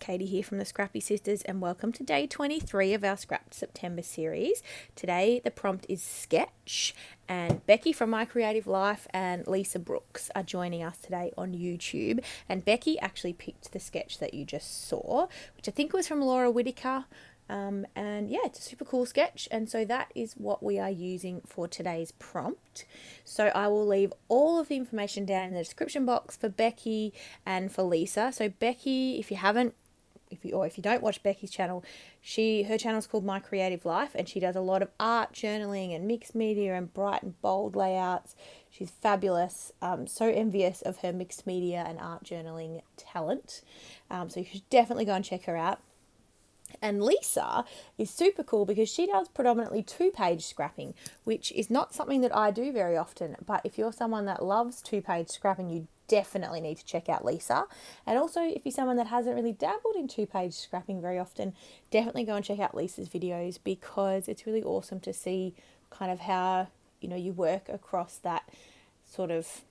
Katie here from the Scrappy Sisters, and welcome to day 23 of our Scrapped September series. Today the prompt is sketch, and Becky from My Creative Life and Lisa Brooks are joining us today on YouTube. And Becky actually picked the sketch that you just saw, which I think was from Laura Whitaker. And yeah, it's a super cool sketch, and so that is what we are using for today's prompt. So I will leave all of the information down in the description box for Becky and for Lisa. So Becky, if you don't watch Becky's channel, her channel is called My Creative Life, and she does a lot of art journaling and mixed media and bright and bold layouts. She's fabulous. So envious of her mixed media and art journaling talent. So you should definitely go and check her out. And Lisa is super cool because she does predominantly 2-page scrapping, which is not something that I do very often. But if you're someone that loves 2-page scrapping, you definitely need to check out Lisa. And also, if you're someone that hasn't really dabbled in 2-page scrapping very often, definitely go and check out Lisa's videos, because it's really awesome to see kind of how, you work across that sort of,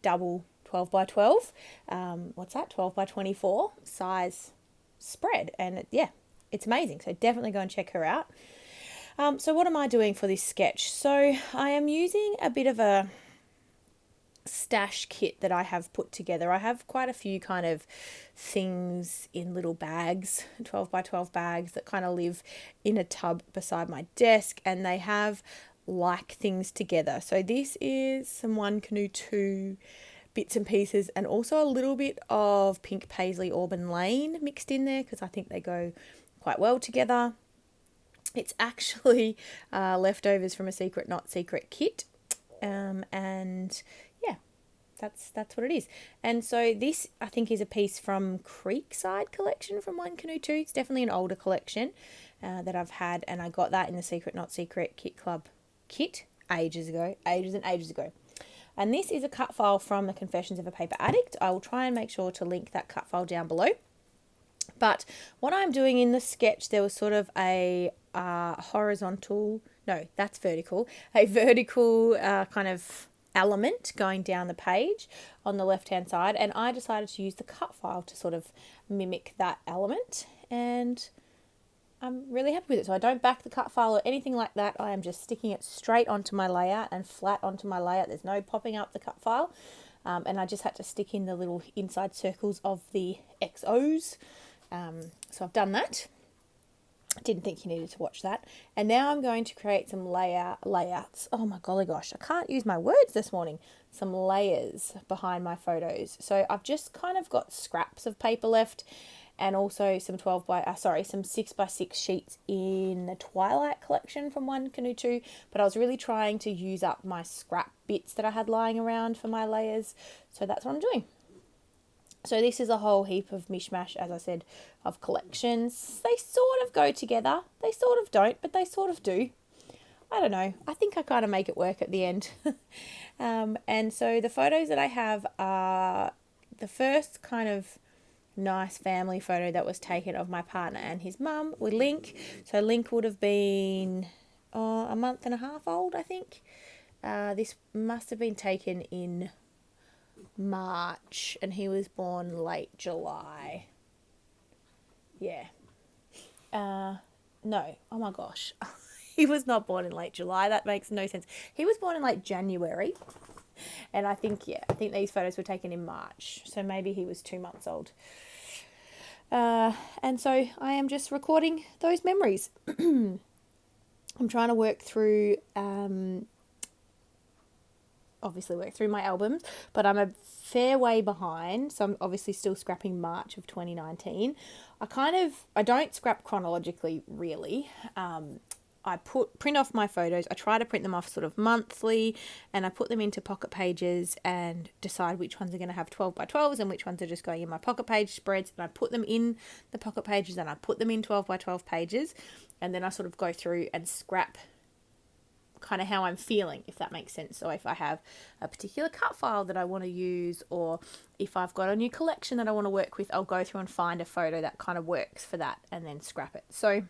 double 12 by 12. 12 by 24 size spread, and it's amazing. So definitely go and check her out. So what am I doing for this sketch? So I am using a bit of a stash kit that I have put together. I have quite a few kind of things in little bags, 12 by 12 bags that kind of live in a tub beside my desk, and they have like things together. So this is some One Canoe 2 bits and pieces, and also a little bit of Pink Paisley Auburn Lane mixed in there because I think they go quite well together. It's actually leftovers from a Secret Not Secret kit, and yeah, that's what it is. And so this, I think, is a piece from Creekside collection from One Canoe 2. It's definitely an older collection that I've had, and I got that in the Secret Not Secret Kit Club kit ages and ages ago. And this is a cut file from the Confessions of a Paper Addict. I will try and make sure to link that cut file down below. But what I'm doing in the sketch, there was sort of a vertical kind of element going down the page on the left-hand side. And I decided to use the cut file to sort of mimic that element. And I'm really happy with it. So I don't back the cut file or anything like that. I am just sticking it straight onto my layout and flat onto my layout. There's no popping up the cut file. And I just had to stick in the little inside circles of the XOs. So I've done that. Didn't think you needed to watch that. And now I'm going to create some layouts. Oh my golly gosh, I can't use my words this morning. Some layers behind my photos. So I've just kind of got scraps of paper left, and also some 6x6 sheets in the Twilight collection from One Canoe 2. But I was really trying to use up my scrap bits that I had lying around for my layers. So that's what I'm doing. So this is a whole heap of mishmash, as I said, of collections. They sort of go together. They sort of don't, but they sort of do. I don't know. I think I kind of make it work at the end. And so the photos that I have are the first kind of nice family photo that was taken of my partner and his mum with Link. So Link would have been a month and a half old, I think. This must have been taken in March, and he was born late July. Yeah. No. Oh my gosh. He was not born in late July. That makes no sense. He was born in late January. And I think these photos were taken in March. So maybe he was 2 months old. And so I am just recording those memories. I'm trying to work through, my albums, but I'm a fair way behind. So I'm obviously still scrapping March of 2019. I don't scrap chronologically, really. I print off my photos. I try to print them off sort of monthly, and I put them into pocket pages and decide which ones are going to have 12 by 12s and which ones are just going in my pocket page spreads. And I put them in the pocket pages and I put them in 12 by 12 pages. And then I sort of go through and scrap kind of how I'm feeling, if that makes sense. So if I have a particular cut file that I want to use, or if I've got a new collection that I want to work with, I'll go through and find a photo that kind of works for that and then scrap it. So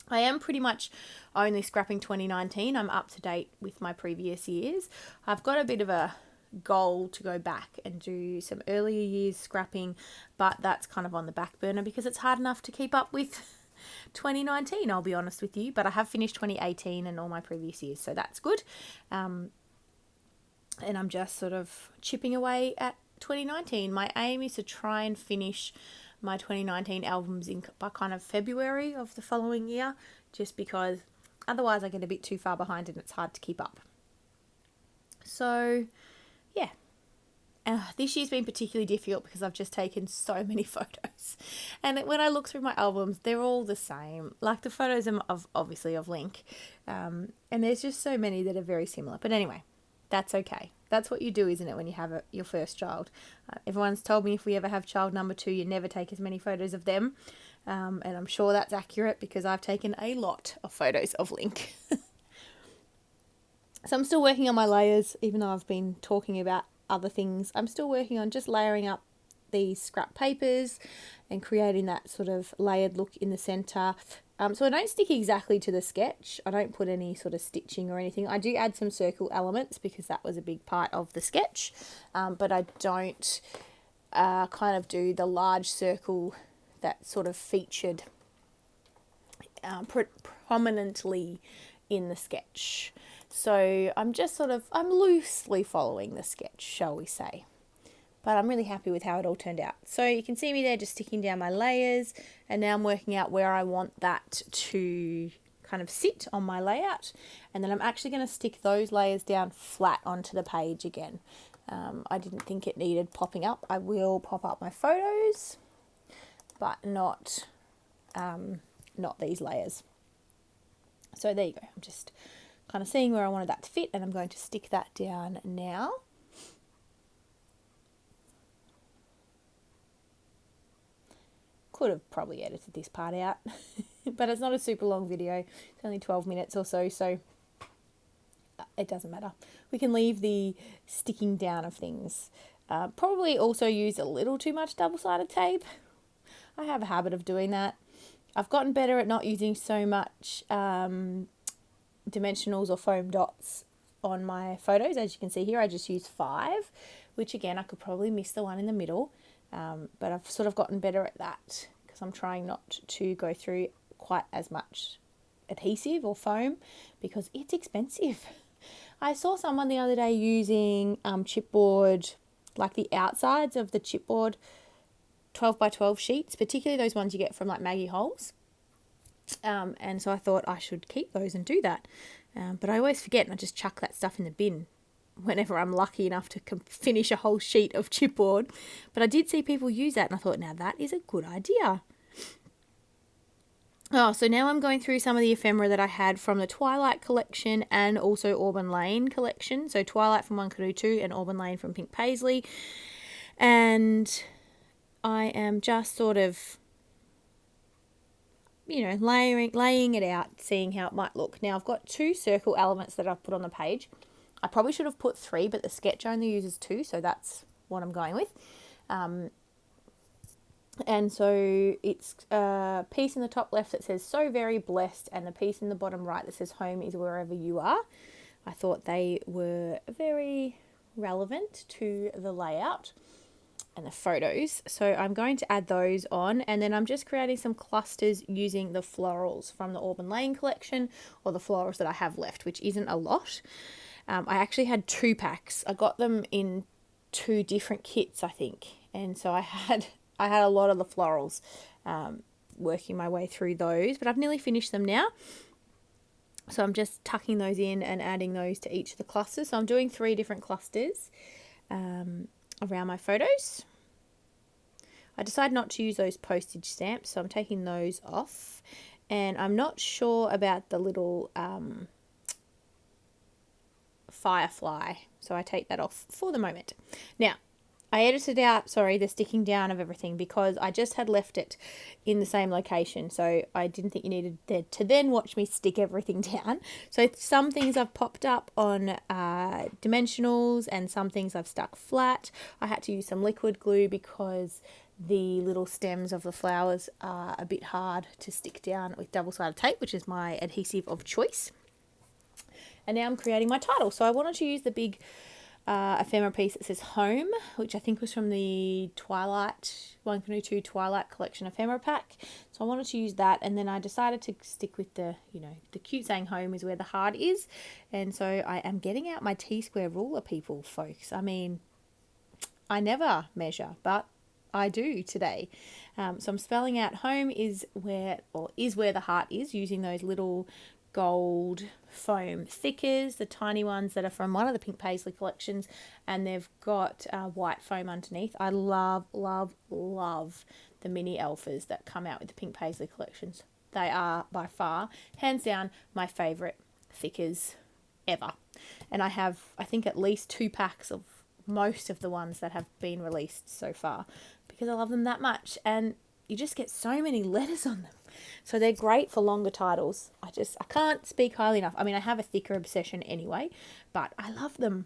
I am pretty much only scrapping 2019. I'm up to date with my previous years. I've got a bit of a goal to go back and do some earlier years scrapping, but that's kind of on the back burner because it's hard enough to keep up with 2019, I'll be honest with you, but I have finished 2018 and all my previous years, so that's good. And I'm just sort of chipping away at 2019. My aim is to try and finish my 2019 albums by kind of February of the following year, just because otherwise I get a bit too far behind and it's hard to keep up. So, yeah. This year's been particularly difficult because I've just taken so many photos. And when I look through my albums, they're all the same. Like the photos of obviously of Link. And there's just so many that are very similar. But anyway, that's okay. That's what you do, isn't it, when you have your first child? Everyone's told me if we ever have child number 2, you never take as many photos of them. And I'm sure that's accurate because I've taken a lot of photos of Link. So I'm still working on my layers, even though I've been talking about other things. I'm still working on just layering up these scrap papers and creating that sort of layered look in the centre. So I don't stick exactly to the sketch. I don't put any sort of stitching or anything. I do add some circle elements because that was a big part of the sketch, but I don't kind of do the large circle that sort of featured prominently in the sketch. So I'm loosely following the sketch, shall we say. But I'm really happy with how it all turned out. So you can see me there just sticking down my layers, and now I'm working out where I want that to kind of sit on my layout. And then I'm actually going to stick those layers down flat onto the page again. I didn't think it needed popping up. I will pop up my photos, but not these layers. So there you go. I'm just kind of seeing where I wanted that to fit, and I'm going to stick that down now. Could have probably edited this part out, but it's not a super long video. It's only 12 minutes or so, so it doesn't matter. We can leave the sticking down of things. Probably also use a little too much double-sided tape. I have a habit of doing that. I've gotten better at not using so much dimensionals or foam dots on my photos. As you can see here, I just use 5, which again, I could probably miss the one in the middle, but I've sort of gotten better at that because I'm trying not to go through quite as much adhesive or foam because it's expensive. I saw someone the other day using chipboard, like the outsides of the chipboard 12 by 12 sheets, particularly those ones you get from like Maggie Holes. And so I thought I should keep those and do that. But I always forget and I just chuck that stuff in the bin whenever I'm lucky enough to finish a whole sheet of chipboard. But I did see people use that and I thought, now that is a good idea. Oh, so now I'm going through some of the ephemera that I had from the Twilight collection and also Auburn Lane collection. So Twilight from One Canoe 2 and Auburn Lane from Pink Paisley. And I am just sort of, you know, laying it out, seeing how it might look. Now I've got 2 circle elements that I've put on the page. I probably should have put 3, but the sketch only uses 2, so that's what I'm going with. And so it's a piece in the top left that says "So Very Blessed" and the piece in the bottom right that says "Home is Wherever You Are." I thought they were very relevant to the layout and the photos. So I'm going to add those on, and then I'm just creating some clusters using the florals from the Auburn Lane collection, or the florals that I have left, which isn't a lot. I actually had 2 packs. I got them in 2 different kits, I think. And so I had a lot of the florals, working my way through those, but I've nearly finished them now. So I'm just tucking those in and adding those to each of the clusters. So I'm doing 3 different clusters around my photos. I decided not to use those postage stamps, so I'm taking those off. And I'm not sure about the little firefly, so I take that off for the moment. Now, I edited out, the sticking down of everything because I just had left it in the same location. So I didn't think you needed to then watch me stick everything down. So some things I've popped up on dimensionals and some things I've stuck flat. I had to use some liquid glue because the little stems of the flowers are a bit hard to stick down with double-sided tape, which is my adhesive of choice. And now I'm creating my title. So I wanted to use the big ephemera piece that says home, which I think was from the Twilight 122 Twilight collection ephemera pack. So I wanted to use that, and then I decided to stick with the, the cute saying home is where the heart is. And so I am getting out my T-square ruler, people, folks. I mean, I never measure, but I do today. So I'm spelling out home is where the heart is, using those little gold foam thickers, the tiny ones that are from one of the Pink Paisley collections, and they've got white foam underneath. I love, love, love the mini alphas that come out with the Pink Paisley collections. They are by far, hands down, my favourite thickers ever. And I have, I think, at least 2 packs of most of the ones that have been released so far because I love them that much, and you just get so many letters on them. So they're great for longer titles. I can't speak highly enough. I mean, I have a thicker obsession anyway, but I love them.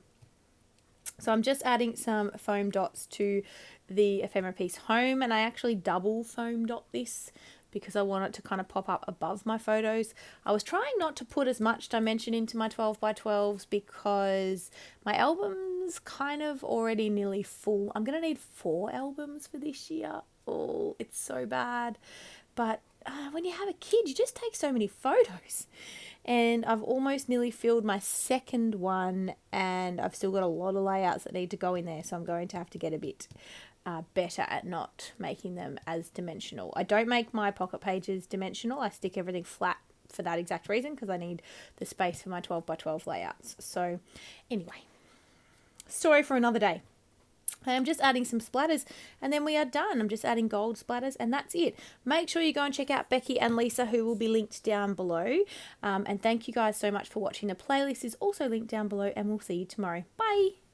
So I'm just adding some foam dots to the ephemera piece home, and I actually double foam dot this because I want it to kind of pop up above my photos. I was trying not to put as much dimension into my 12x12s because my album's kind of already nearly full. I'm going to need 4 albums for this year. Oh, it's so bad. But when you have a kid, you just take so many photos. And I've almost nearly filled my second one, and I've still got a lot of layouts that need to go in there. So I'm going to have to get a bit better at not making them as dimensional. I don't make my pocket pages dimensional. I stick everything flat for that exact reason because I need the space for my 12x12 layouts. So anyway, story for another day. I'm just adding some splatters and then we are done. I'm just adding gold splatters and that's it. Make sure you go and check out Becky and Lisa, who will be linked down below. And thank you guys so much for watching. The playlist is also linked down below, and we'll see you tomorrow. Bye.